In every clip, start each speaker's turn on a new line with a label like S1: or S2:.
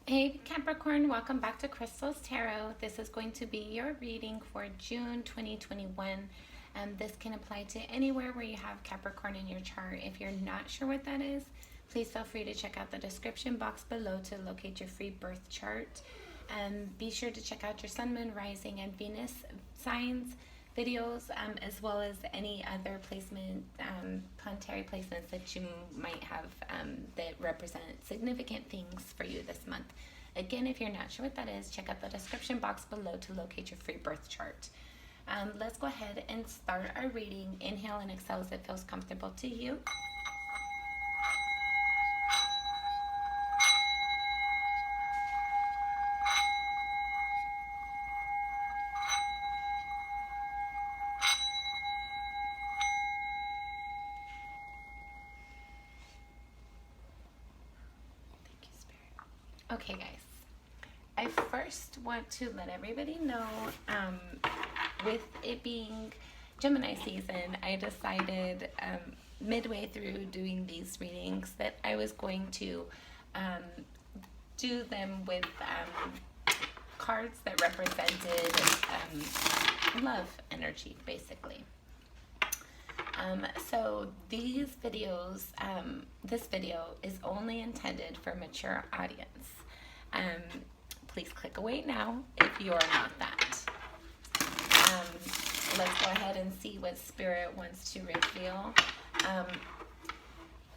S1: Hey Capricorn, welcome back to Crystal's Tarot. This is going to be your reading for June 2021. This can apply to anywhere where you have Capricorn in your chart. If you're not sure what that is, please feel free to check out the description box below to locate your free birth chart. Be sure to check out your Sun, Moon, Rising, and Venus signs videos, as well as any other placement, planetary placements that you might have that represent significant things for you this month. Again, if you're not sure what that is, check out the description box below to locate your free birth chart. Let's go ahead and start our reading. Inhale and exhale as it feels comfortable to you. Okay, guys, I first want to let everybody know, with it being Gemini season, I decided midway through doing these readings that I was going to do them with cards that represented love energy, basically. So these videos, this video is only intended for mature audience. Please click away now if you are not that. Let's go ahead and see what Spirit wants to reveal.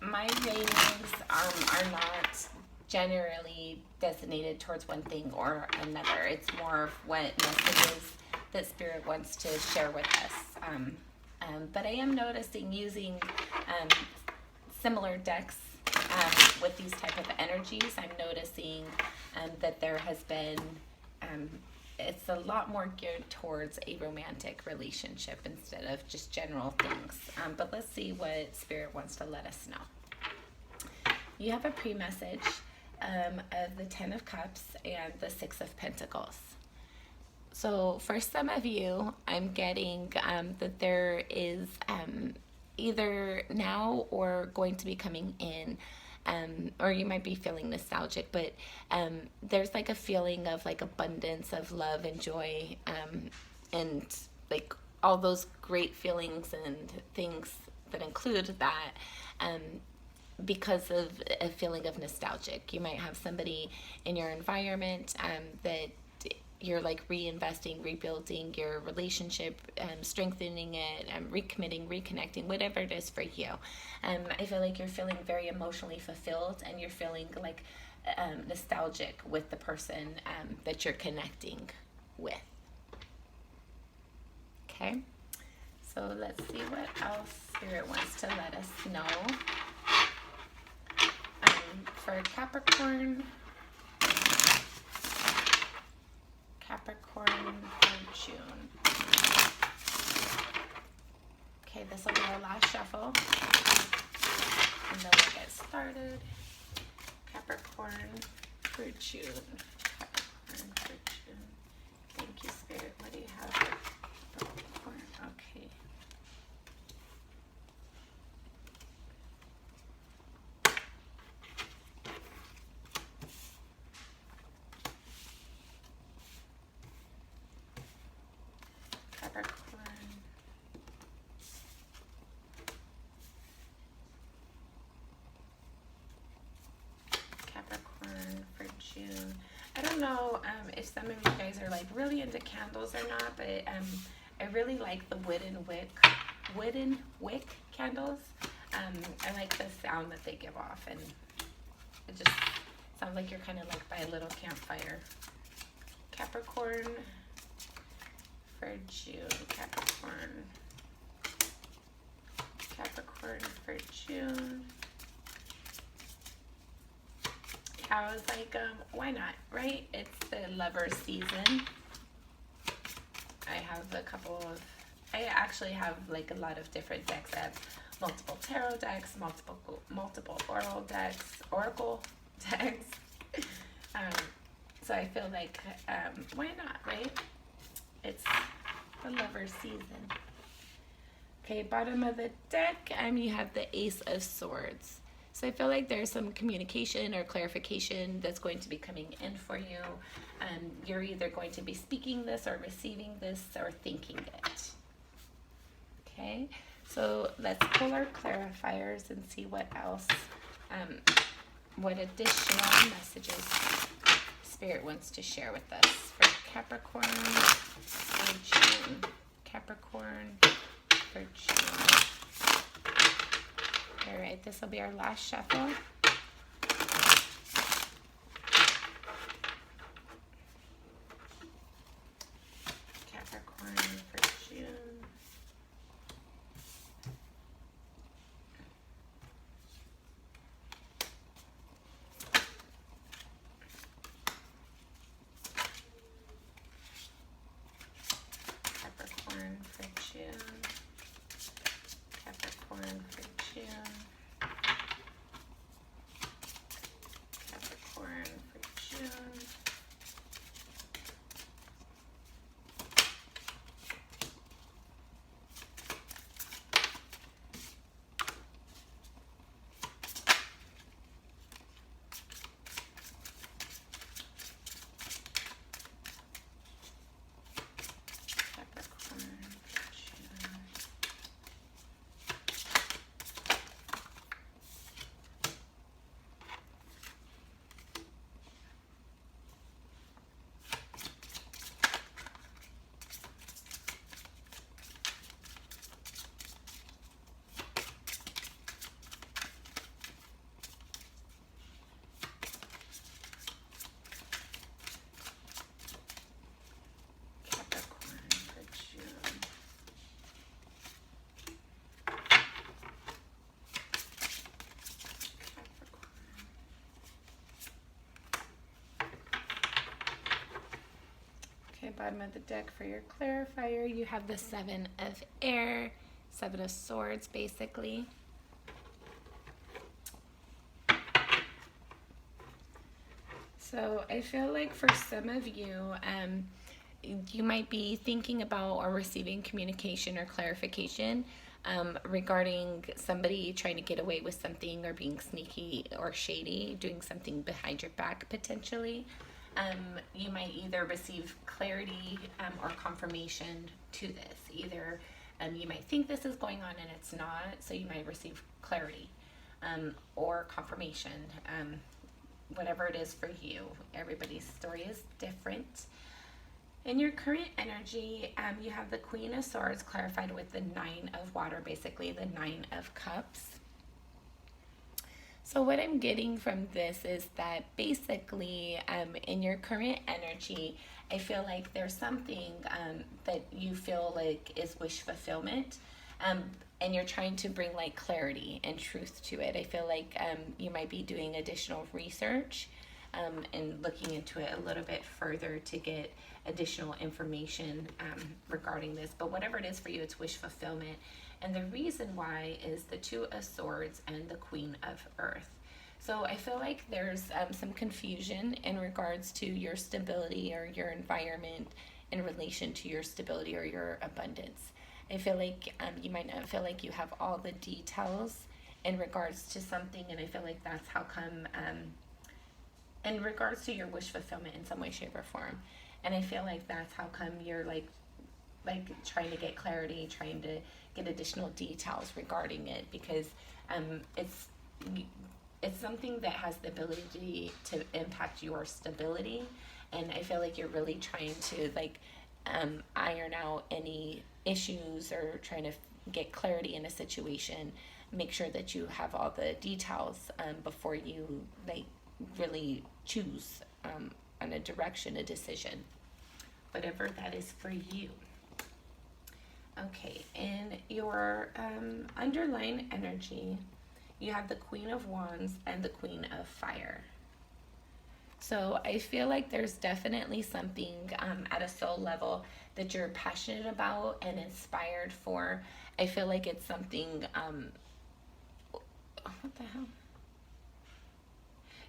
S1: My readings are not generally designated towards one thing or another. It's more of what messages that Spirit wants to share with us. But I am noticing using similar decks with these type of energies. I'm noticing that there has been, it's a lot more geared towards a romantic relationship instead of just general things. But let's see what Spirit wants to let us know. You have a pre-message of the 10 of Cups and the 6 of Pentacles. So for some of you, I'm getting that there is either now or going to be coming in, or you might be feeling nostalgic, but there's like a feeling of like abundance of love and joy, and like all those great feelings and things that include that, because of a feeling of nostalgic. You might have somebody in your environment that you're like reinvesting, rebuilding your relationship, strengthening it, recommitting, reconnecting, whatever it is for you. I feel like you're feeling very emotionally fulfilled, and you're feeling like nostalgic with the person that you're connecting with. Okay, so let's see what else Spirit wants to let us know. For Capricorn for June. Okay, this will be our last shuffle, and then we'll get started. Capricorn for June. Capricorn for June. Thank you, Spirit. What do you have for Capricorn? Okay. Capricorn for June. I don't know if some of you guys are like really into candles or not, but I really like the wooden wick candles. I like the sound that they give off, and it just sounds like you're kind of like by a little campfire. Capricorn for June. Capricorn for June. I was like, why not, right? It's the lover season. I actually have like a lot of different decks. I have multiple tarot decks, multiple oracle decks. So I feel like, why not, right? It's the lover season. Okay, bottom of the deck, you have the Ace of Swords. So I feel like there's some communication or clarification that's going to be coming in for you. You're either going to be speaking this or receiving this or thinking it. Okay, so let's pull our clarifiers and see what else, what additional messages Spirit wants to share with us for Capricorn for June. Capricorn for June. All right, this will be our last shuffle. Capricorn for June. Capricorn for June. Capricorn for June. Capricorn for June. Okay, bottom of the deck for your clarifier, you have the Seven of Air, Seven of Swords, basically. So I feel like for some of you, you might be thinking about or receiving communication or clarification regarding somebody trying to get away with something or being sneaky or shady, doing something behind your back potentially. You might either receive clarity or confirmation to this. Either you might think this is going on and it's not, so you might receive clarity or confirmation. Whatever it is for you. Everybody's story is different. In your current energy, you have the Queen of Swords clarified with the Nine of Water, basically the Nine of Cups. So what I'm getting from this is that basically in your current energy, I feel like there's something that you feel like is wish fulfillment, and you're trying to bring like clarity and truth to it. I feel like you might be doing additional research and looking into it a little bit further to get additional information regarding this. But whatever it is for you, it's wish fulfillment. And the reason why is the Two of Swords and the Queen of Earth. So I feel like there's some confusion in regards to your stability or your environment in relation to your stability or your abundance. I feel like you might not feel like you have all the details in regards to something, and I feel like that's how come in regards to your wish fulfillment in some way, shape, or form. And I feel like that's how come you're like trying to get clarity, trying to get additional details regarding it, because it's something that has the ability to impact your stability. And I feel like you're really trying to iron out any issues or trying to get clarity in a situation, make sure that you have all the details before you really choose on a direction, a decision, whatever that is for you. Okay, in your underlying energy, you have the Queen of Wands and the Queen of Fire. So I feel like there's definitely something at a soul level that you're passionate about and inspired for. I feel like it's something, what the hell?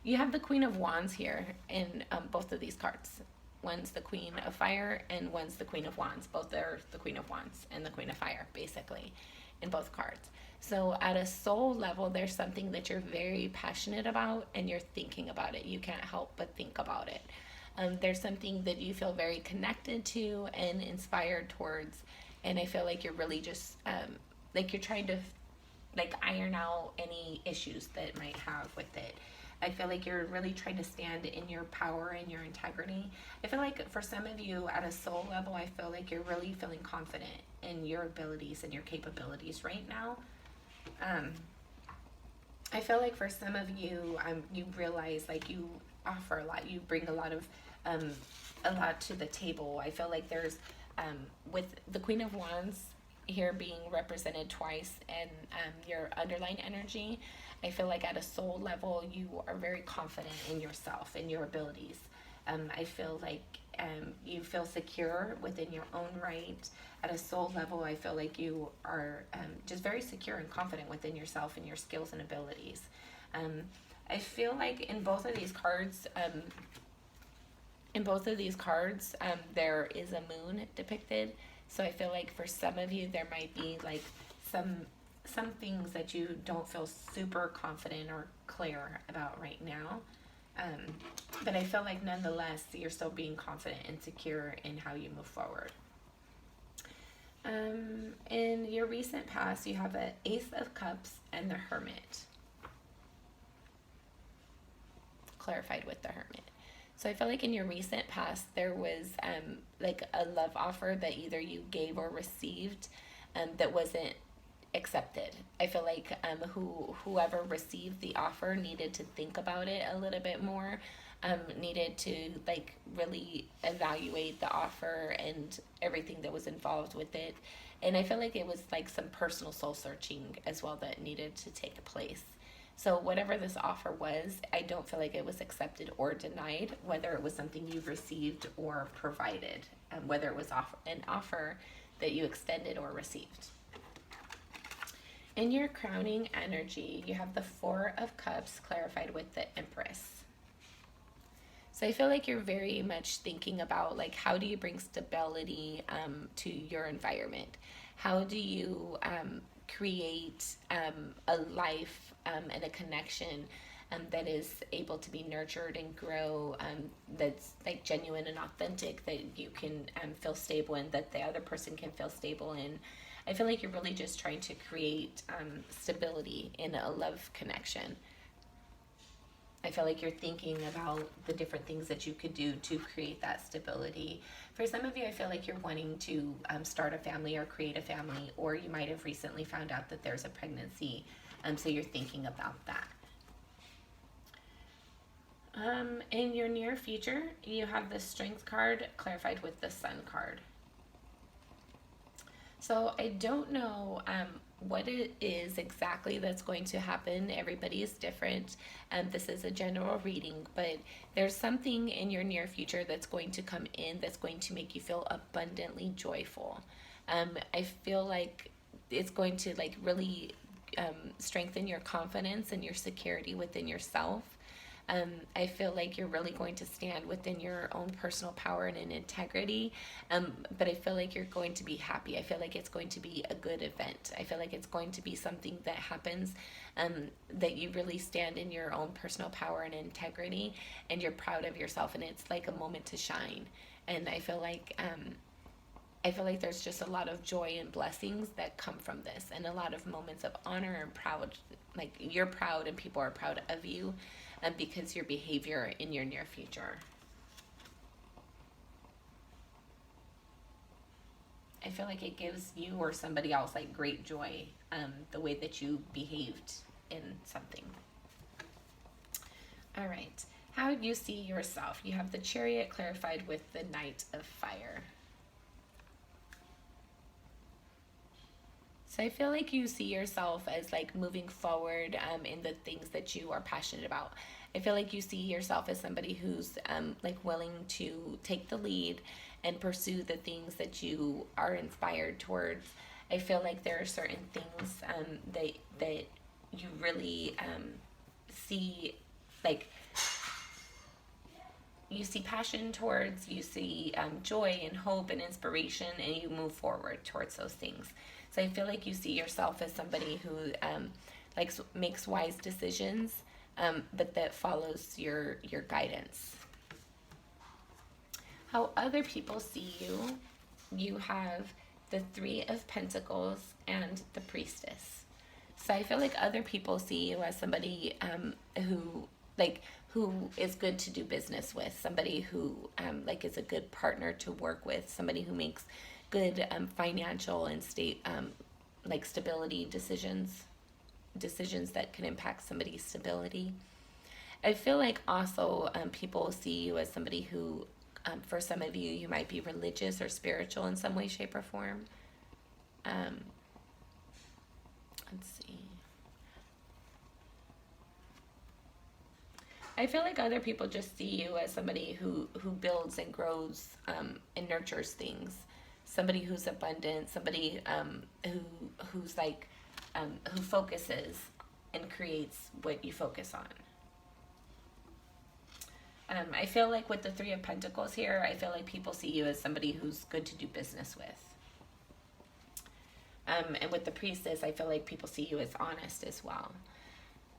S1: You have the Queen of Wands here in both of these cards. One's the Queen of Fire and one's the Queen of Wands. Both are the Queen of Wands and the Queen of Fire, basically. in both cards. So at a soul level, there's something that you're very passionate about and you're thinking about it. You can't help but think about it. There's something that you feel very connected to and inspired towards. And I feel like you're really just, like you're trying to like iron out any issues that might have with it. I feel like you're really trying to stand in your power and your integrity. I feel like for some of you at a soul level, I feel like you're really feeling confident in your abilities and your capabilities right now. I feel like for some of you, you realize like you offer a lot. You bring a lot to the table. I feel like there's, with the Queen of Wands here being represented twice and your underlying energy, I feel like at a soul level, you are very confident in yourself and your abilities. I feel like you feel secure within your own right. At a soul level, I feel like you are just very secure and confident within yourself and your skills and abilities. I feel like in both of these cards, there is a moon depicted. So I feel like for some of you, there might be like some things that you don't feel super confident or clear about right now. But I feel like nonetheless, you're still being confident and secure in how you move forward. In your recent past, you have an Ace of Cups and the Hermit. Clarified with the Hermit. So I feel like in your recent past, there was like a love offer that either you gave or received that wasn't accepted. I feel like whoever received the offer needed to think about it a little bit more, needed to like really evaluate the offer and everything that was involved with it. And I feel like it was like some personal soul searching as well that needed to take place. So whatever this offer was, I don't feel like it was accepted or denied, whether it was something you received or provided, whether it was an offer that you extended or received. In your crowning energy, you have the Four of Cups clarified with the Empress. So I feel like you're very much thinking about like how do you bring stability to your environment? How do you create a life and a connection that is able to be nurtured and grow, that's like genuine and authentic, that you can feel stable in, that the other person can feel stable in. I feel like you're really just trying to create stability in a love connection. I feel like you're thinking about the different things that you could do to create that stability. For some of you, I feel like you're wanting to start a family or create a family, or you might have recently found out that there's a pregnancy, so you're thinking about that. In your near future, you have the Strength card clarified with the Sun card. So I don't know what it is exactly that's going to happen. Everybody is different. This is a general reading, but there's something in your near future that's going to come in that's going to make you feel abundantly joyful. I feel like it's going to like really strengthen your confidence and your security within yourself. I feel like you're really going to stand within your own personal power and in integrity, but I feel like you're going to be happy. I feel like it's going to be a good event. I feel like it's going to be something that happens, that you really stand in your own personal power and integrity, and you're proud of yourself, and it's like a moment to shine. And I feel like there's just a lot of joy and blessings that come from this, and a lot of moments of honor and proud, like you're proud and people are proud of you because your behavior in your near future. I feel like it gives you or somebody else like great joy, the way that you behaved in something. All right, how do you see yourself? You have the Chariot clarified with the Knight of Fire. So I feel like you see yourself as like moving forward in the things that you are passionate about. I feel like you see yourself as somebody who's like willing to take the lead and pursue the things that you are inspired towards. I feel like there are certain things that you really see, like you see passion towards, you see joy and hope and inspiration, and you move forward towards those things. So I feel like you see yourself as somebody who makes wise decisions, but that follows your guidance. How other people see you, you have the Three of Pentacles and the Priestess. So I feel like other people see you as somebody who is good to do business with, somebody who is a good partner to work with, somebody who makes good financial and stability decisions that can impact somebody's stability. I feel like also people see you as somebody who, for some of you, you might be religious or spiritual in some way, shape, or form. Let's see. I feel like other people just see you as somebody who builds and grows and nurtures things. Somebody who's abundant, somebody who focuses and creates what you focus on. I feel like with the Three of Pentacles here, I feel like people see you as somebody who's good to do business with. And with the Priestess, I feel like people see you as honest as well.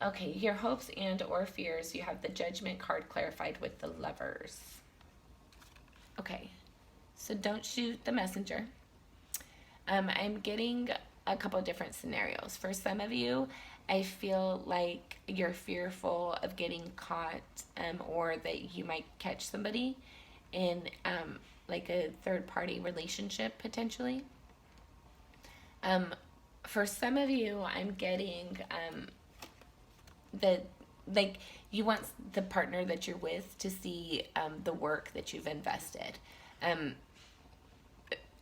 S1: Okay, your hopes and or fears, you have the Judgment card clarified with the Lovers. Okay, so don't shoot the messenger. I'm getting a couple of different scenarios. For some of you, I feel like you're fearful of getting caught or that you might catch somebody in a third-party relationship potentially. For some of you, I'm getting that you want the partner that you're with to see the work that you've invested.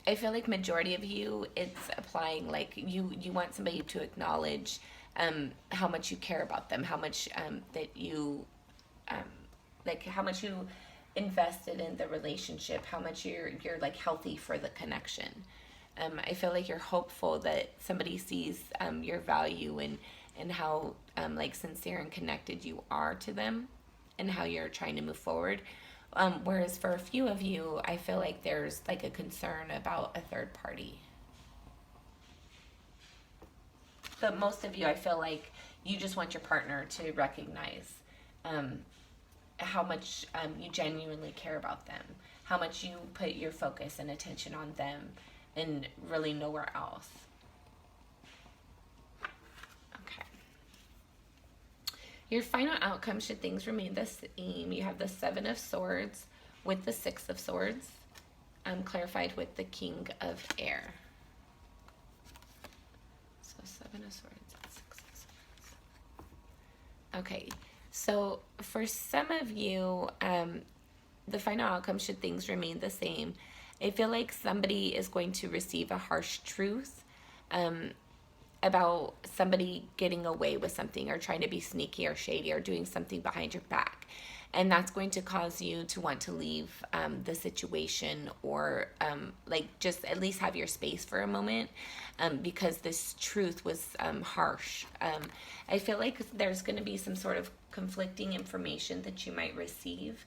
S1: I feel like majority of you, it's applying you want somebody to acknowledge how much you care about them, how much that you how much you invested in the relationship, how much you're healthy for the connection. I feel like you're hopeful that somebody sees your value and how sincere and connected you are to them and how you're trying to move forward. Whereas for a few of you, I feel like there's a concern about a third party. But most of you, I feel like you just want your partner to recognize how much you genuinely care about them, how much you put your focus and attention on them and really nowhere else. Okay. Your final outcome, should things remain the same, you have the Seven of Swords with the Six of Swords, clarified with the King of Air. So Seven of Swords and Six of Swords. Okay, so for some of you, the final outcome, should things remain the same, I feel like somebody is going to receive a harsh truth about somebody getting away with something or trying to be sneaky or shady or doing something behind your back. And that's going to cause you to want to leave the situation or just at least have your space for a moment because this truth was harsh. I feel like there's going to be some sort of conflicting information that you might receive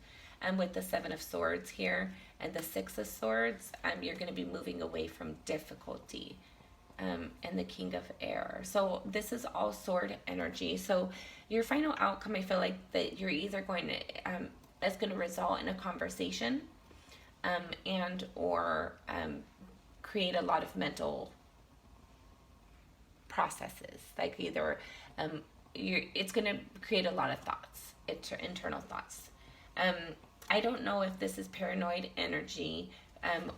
S1: with the Seven of Swords here and the Six of Swords. You're going to be moving away from difficulty. And the King of Air. So this is all sword energy. So your final outcome, I feel like that you're either going to, it's going to result in a conversation and or create a lot of mental processes. Either it's going to create a lot of thoughts, internal thoughts. I don't know if this is paranoid energy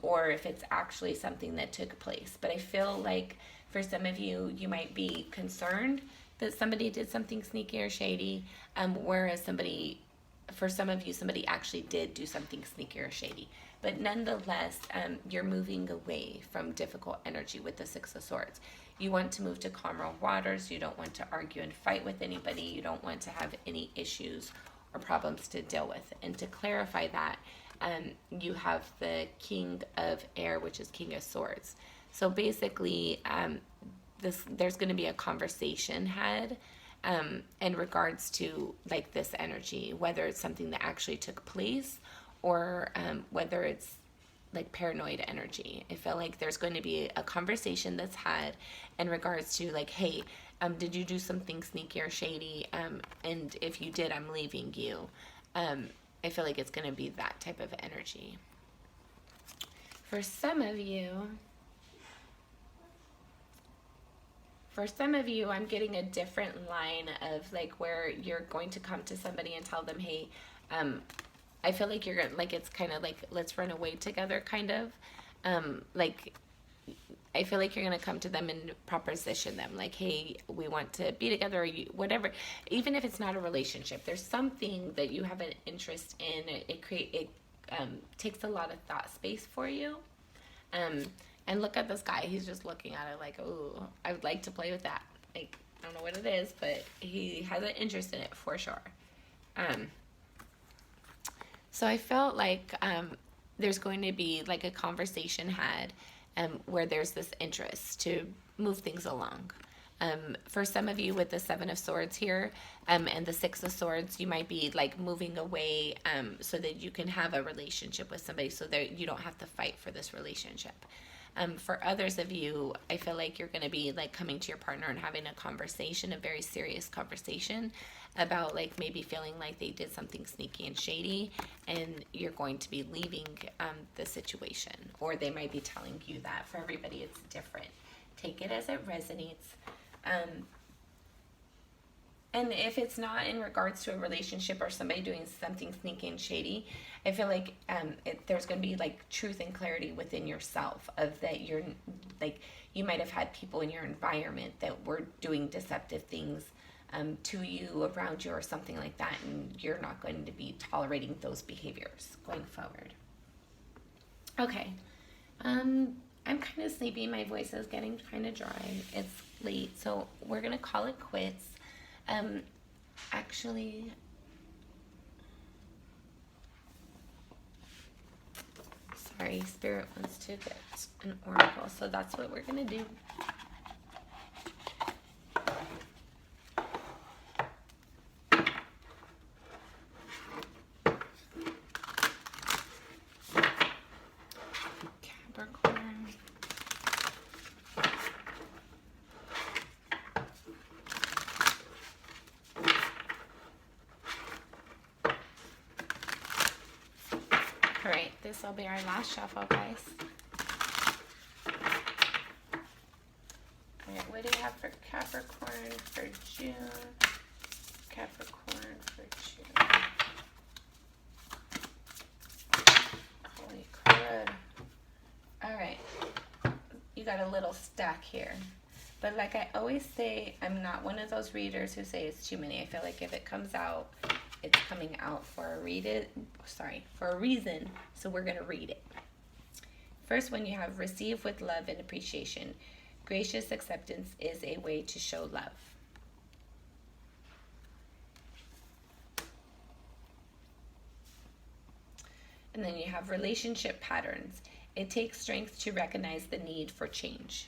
S1: or if it's actually something that took place. But I feel like for some of you, you might be concerned that somebody did something sneaky or shady, whereas for some of you, somebody actually did do something sneaky or shady. But nonetheless, you're moving away from difficult energy with the Six of Swords. You want to move to calmer waters. You don't want to argue and fight with anybody. You don't want to have any issues or problems to deal with. And to clarify that, you have the King of Air, which is King of Swords. So basically, there's going to be a conversation had in regards to like this energy, whether it's something that actually took place or whether it's like paranoid energy. I feel like there's going to be a conversation that's had in regards to like, hey, did you do something sneaky or shady? And if you did, I'm leaving you. I feel like it's going to be that type of energy. For some of you, I'm getting a different line of like where you're going to come to somebody and tell them, hey, I feel like you're gonna, like, it's kind of like, let's run away together, kind of. Like, I feel like you're going to come to them and proposition them, like, hey, we want to be together, or you, whatever. Even if it's not a relationship, there's something that you have an interest in. It takes a lot of thought space for you. And look at this guy. He's just looking at it like, oh, I would like to play with that. Like, I don't know what it is, but he has an interest in it for sure. So I felt like there's going to be like a conversation had where there's this interest to move things along. For some of you with the Seven of Swords here and the Six of Swords, you might be like moving away so that you can have a relationship with somebody, so that you don't have to fight for this relationship. For others of you, I feel like you're going to be like coming to your partner and having a conversation, a very serious conversation about like maybe feeling like they did something sneaky and shady, and you're going to be leaving the situation, or they might be telling you that. For everybody, it's different. Take it as it resonates. And if it's not in regards to a relationship or somebody doing something sneaky and shady, I feel like there's going to be like truth and clarity within yourself of that you're like, you might have had people in your environment that were doing deceptive things to you, around you, or something like that, and you're not going to be tolerating those behaviors going forward. Okay. I'm kind of sleepy. My voice is getting kind of dry. It's late, so we're going to call it quits. Actually, sorry, Spirit wants to get an oracle, so that's what we're going to do. Capricorn. All right, this will be our last shuffle, guys. All right, what do you have for Capricorn for June? Capricorn for June. Holy crud. All right, you got a little stack here. But like I always say, I'm not one of those readers who say it's too many. I feel like if it comes out, it's coming out for a reason, so we're going to read it. First one, you have receive with love and appreciation. Gracious acceptance is a way to show love. And then you have relationship patterns. It takes strength to recognize the need for change.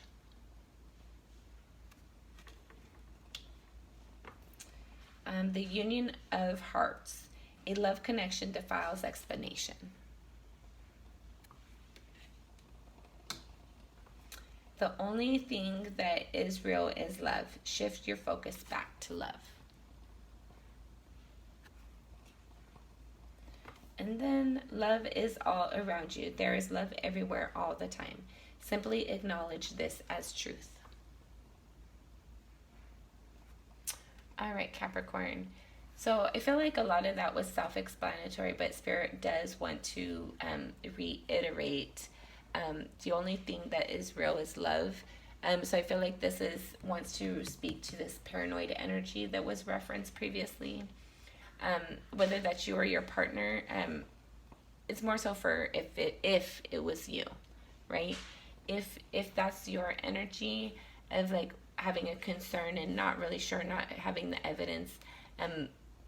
S1: The union of hearts. A love connection defiles explanation. The only thing that is real is love. Shift your focus back to love. And then love is all around you. There is love everywhere all the time. Simply acknowledge this as truth. All right, Capricorn. So I feel like a lot of that was self-explanatory, but Spirit does want to reiterate the only thing that is real is love. So I feel like this wants to speak to this paranoid energy that was referenced previously. Whether that's you or your partner, it's more so for if it was you, right? If that's your energy of like having a concern and not really sure, not having the evidence,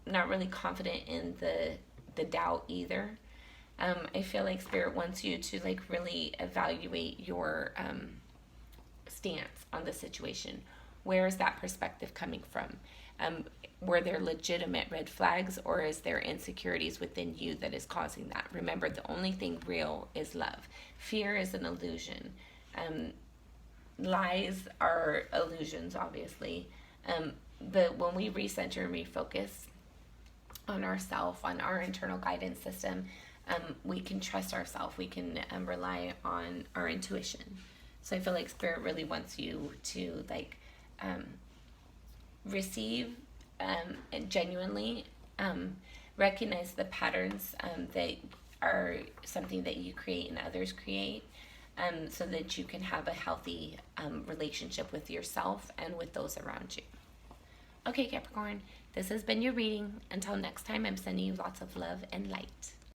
S1: not really confident in the doubt either. I feel like Spirit wants you to like really evaluate your stance on the situation. Where is that perspective coming from? Were there legitimate red flags, or is there insecurities within you that is causing that? Remember, the only thing real is love. Fear is an illusion. Lies are illusions, obviously. But when we recenter and refocus on ourself, on our internal guidance system, we can trust ourselves. We can rely on our intuition. So I feel like Spirit really wants you to receive and genuinely recognize the patterns that are something that you create and others create, so that you can have a healthy relationship with yourself and with those around you. Okay, Capricorn, this has been your reading. Until next time, I'm sending you lots of love and light.